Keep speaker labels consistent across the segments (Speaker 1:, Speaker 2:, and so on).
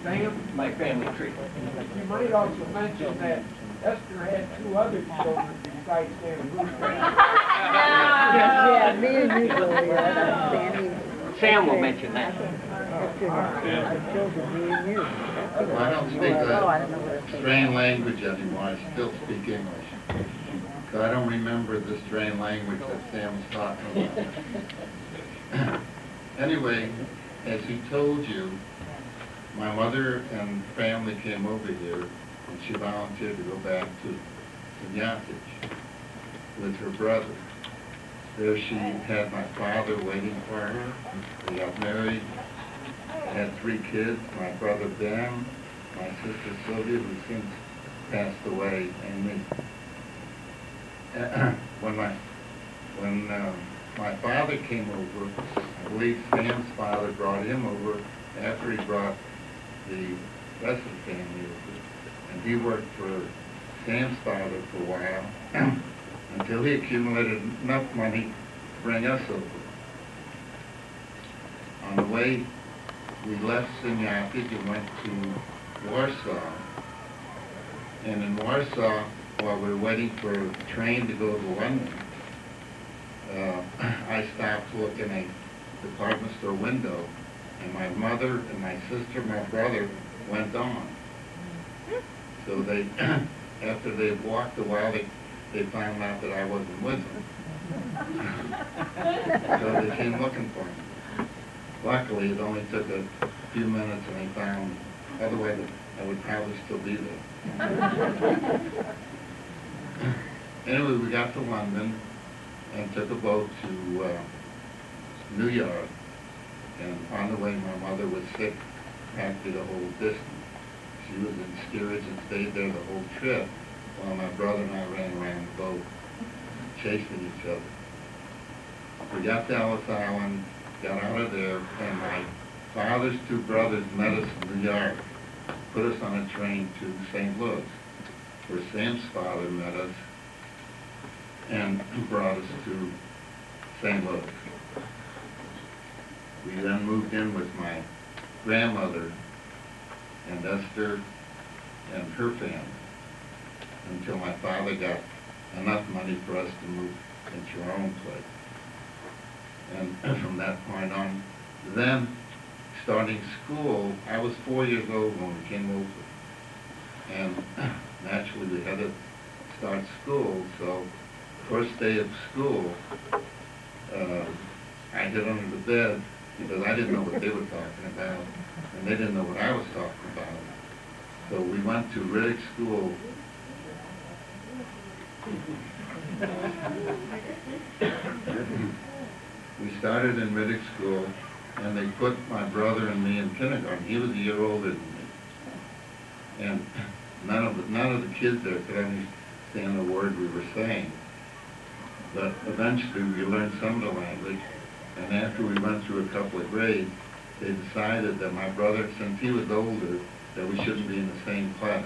Speaker 1: Sam?
Speaker 2: My family tree.
Speaker 1: You might also mention that Esther had 2 other children besides Sam.
Speaker 3: Yeah, me and you, Sandy.
Speaker 2: Sam will mention that.
Speaker 4: Well, I don't speak the strain language anymore. I still speak English. So I don't remember the strain language that Sam was talking about. Anyway, as he told you, my mother and family came over here, and she volunteered to go back to Yachtage with her brother. There she had my father waiting for her. They got married, had 3 kids, my brother Ben, my sister Sylvia, who since passed away, and me. When my father came over, I believe Sam's father brought him over after he brought the rest of the family over. And he worked for Sam's father for a while until he accumulated enough money to bring us over. On the way, we left Synyatig and went to Warsaw. And in Warsaw, while we were waiting for a train to go to London, I stopped to look in a department store window, and my mother and my sister, my brother, went on. So they, after they walked a while, they found out that I wasn't with them. So they came looking for me. Luckily, it only took a few minutes and they found me. Otherwise, I would probably still be there. Anyway, we got to London and took a boat to New York. And on the way, my mother was sick practically the whole distance. She was in steerage and stayed there the whole trip while my brother and I ran around the boat, chasing each other. We got to Ellis Island, got out of there, and my father's 2 brothers met us in New York, put us on a train to St. Louis, where Sam's father met us and brought us to St. Louis. We then moved in with my grandmother and Esther and her family until my father got enough money for us to move into our own place. And from that point on, then starting school, I was 4 years old when we came over. And naturally we had to start school, so first day of school, I hid under the bed because I didn't know what they were talking about, and they didn't know what I was talking about. So we went to Riddick School. We started in Riddick School, and they put my brother and me in kindergarten. He was a year older than me. And none of the kids there could understand a word we were saying. But eventually we learned some of the language, and after we went through a couple of grades, they decided that my brother, since he was older, that we shouldn't be in the same class.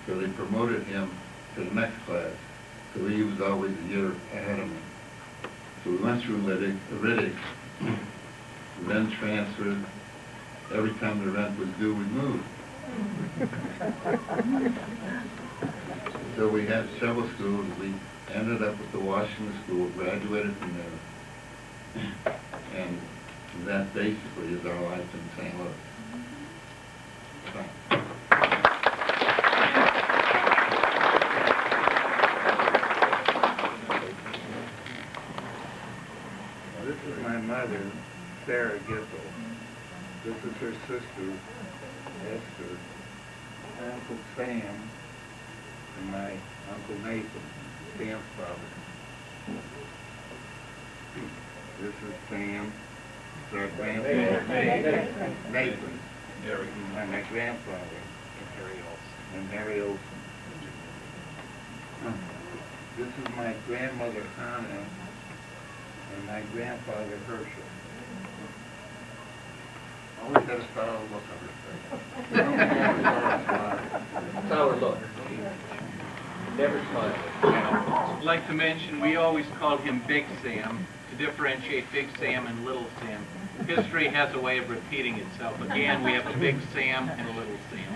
Speaker 4: So they promoted him to the next class. So he was always a year ahead of me. So we went through Riddick, then transferred. Every time the rent was due, we moved. So we had several schools. We ended up at the Washington School, graduated from there. And that basically is our life in St. Louis. This is my mother, Sarah Gissel. This is her sister, Esther, my Uncle Sam, and my Uncle Nathan, Sam's father. This is Sam, our grandfather, Nathan, and my grandfather, and Harry Olson. This is my grandmother, Hannah, and my grandfather, Herschel. Always had a sour look on her face.
Speaker 2: Sour look. Never smiled.
Speaker 5: I'd like to mention we always called him Big Sam to differentiate Big Sam and Little Sam. history has a way of repeating itself. Again, we have a big Sam and a little Sam.